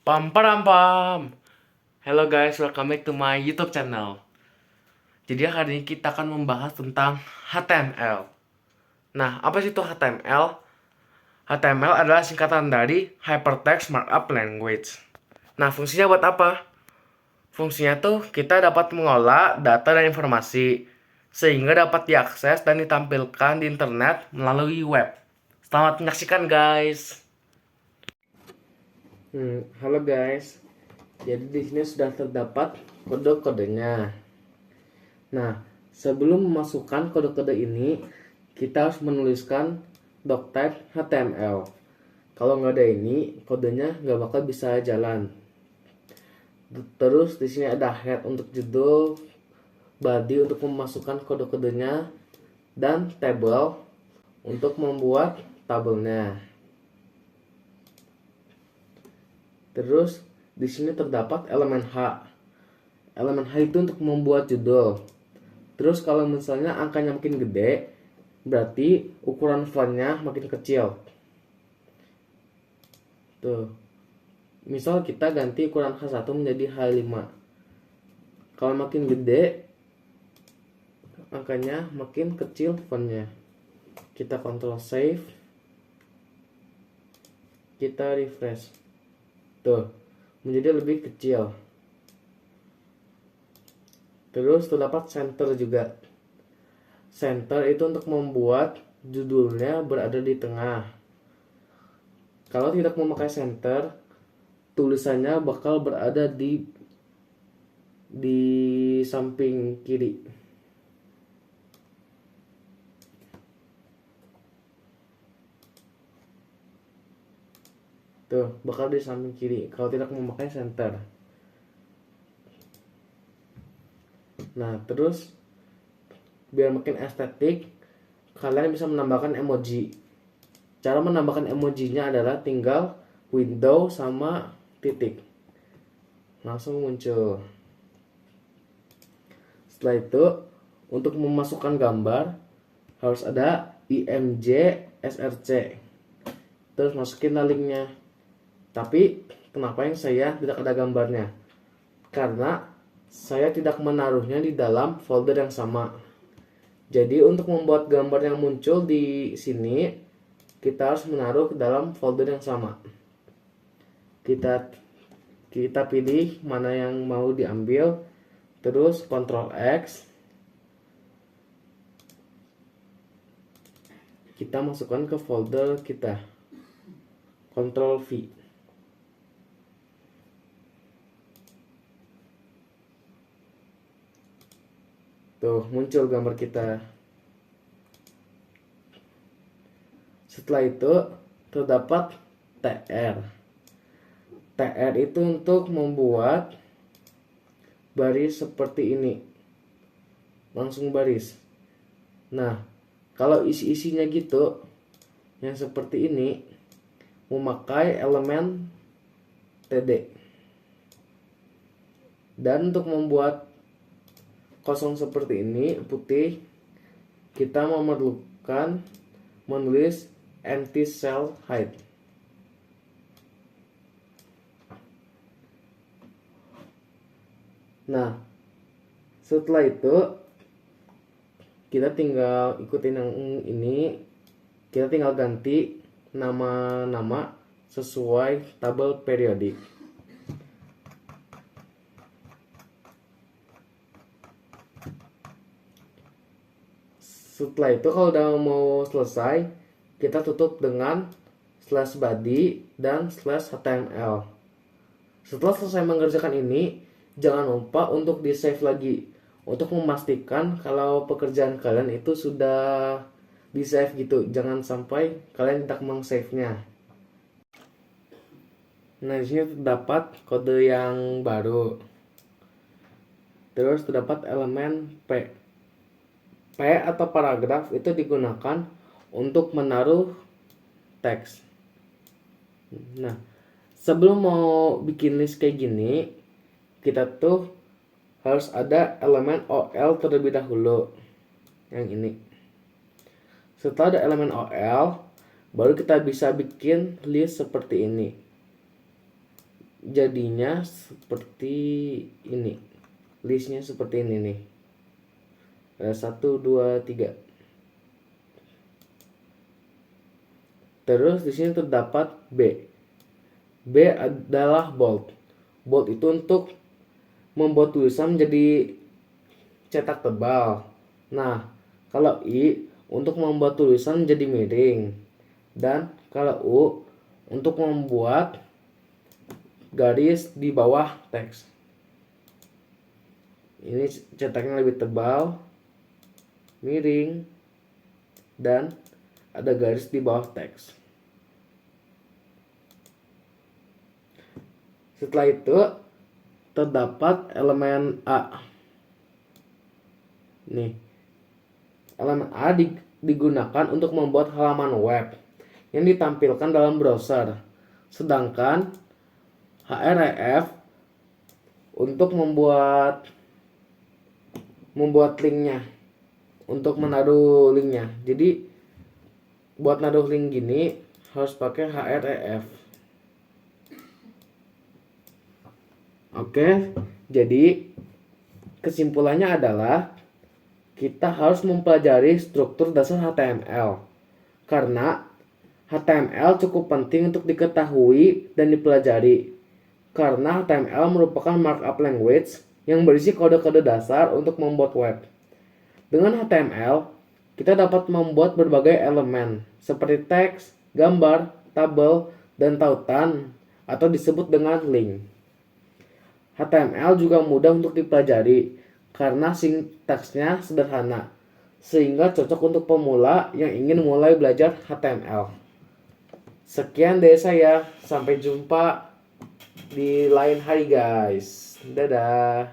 Pam pam pam. Hello guys, welcome back to my YouTube channel. Jadi hari ini kita akan membahas tentang HTML. Nah, apa sih itu HTML? HTML adalah singkatan dari Hypertext Markup Language. Nah, fungsinya buat apa? Fungsinya tuh kita dapat mengolah data dan informasi sehingga dapat diakses dan ditampilkan di internet melalui web. Selamat menyaksikan guys. Halo guys. Jadi di sini sudah terdapat kode-kodenya. Nah, sebelum memasukkan kode-kode ini, kita harus menuliskan doctype HTML. Kalau nggak ada ini, kodenya nggak bakal bisa jalan. Terus di sini ada head untuk judul, body untuk memasukkan kode-kodenya, dan table untuk membuat tabelnya. Terus di sini terdapat elemen H. Elemen H itu untuk membuat judul. Terus kalau misalnya angkanya makin gede, berarti ukuran fontnya makin kecil. Tuh. Misal kita ganti ukuran H1 menjadi H5. Kalau makin gede, angkanya makin kecil fontnya. Kita Ctrl save. Kita refresh. Tuh, menjadi lebih kecil. Terus terdapat center juga. Center itu untuk membuat judulnya berada di tengah. Kalau tidak memakai center, tulisannya bakal berada di samping kiri. Tuh, bakal di samping kiri kalau tidak memakai center. Nah, terus biar makin estetik, kalian bisa menambahkan emoji. Cara menambahkan emojinya adalah tinggal window sama titik. Langsung muncul. Setelah itu, untuk memasukkan gambar harus ada img src. Terus masukin linknya. Tapi kenapa yang saya tidak ada gambarnya? Karena saya tidak menaruhnya di dalam folder yang sama. Jadi untuk membuat gambar yang muncul di sini, kita harus menaruh ke dalam folder yang sama. Kita pilih mana yang mau diambil, terus Ctrl X. Kita masukkan ke folder kita. Ctrl V. Tuh, muncul gambar kita. Setelah itu, terdapat TR. TR itu untuk membuat baris seperti ini. Langsung baris. Nah, kalau isi-isinya gitu, yang seperti ini, memakai elemen TD. Dan untuk membuat kosong seperti ini, putih, kita memerlukan menulis empty cell height. Nah, setelah itu kita tinggal ikutin yang ini. Kita tinggal ganti nama-nama sesuai tabel periodik. Setelah itu kalau udah mau selesai, kita tutup dengan slash body dan slash html. Setelah selesai mengerjakan ini, jangan lupa untuk di save lagi untuk memastikan kalau pekerjaan kalian itu sudah di save gitu. Jangan sampai kalian tidak meng-save-nya. Nah, di sini terdapat kode yang baru. Terus terdapat elemen P. P atau paragraf itu digunakan untuk menaruh teks. Nah, sebelum mau bikin list kayak gini, kita tuh harus ada elemen OL terlebih dahulu. Yang ini. Setelah ada elemen OL, baru kita bisa bikin list seperti ini. jadinya seperti ini. Listnya seperti ini nih. 1, 2, 3. Terus di sini terdapat B. B adalah bold. Bold itu untuk membuat tulisan menjadi cetak tebal. Nah, kalau I untuk membuat tulisan menjadi miring. Dan kalau U untuk membuat garis di bawah teks. Ini cetaknya lebih tebal, miring, dan ada garis di bawah teks. Setelah itu terdapat elemen A. Nih, elemen A digunakan untuk membuat halaman web yang ditampilkan dalam browser. Sedangkan href untuk membuat linknya, untuk menaruh linknya. Jadi buat naruh link gini harus pakai href. Oke, jadi kesimpulannya adalah kita harus mempelajari struktur dasar HTML karena HTML cukup penting untuk diketahui dan dipelajari karena HTML merupakan markup language yang berisi kode-kode dasar untuk membuat web. Dengan HTML, kita dapat membuat berbagai elemen seperti teks, gambar, tabel, dan tautan atau disebut dengan link. HTML juga mudah untuk dipelajari karena sintaksnya sederhana, sehingga cocok untuk pemula yang ingin mulai belajar HTML. Sekian dari saya, sampai jumpa di lain hari guys. Dadah.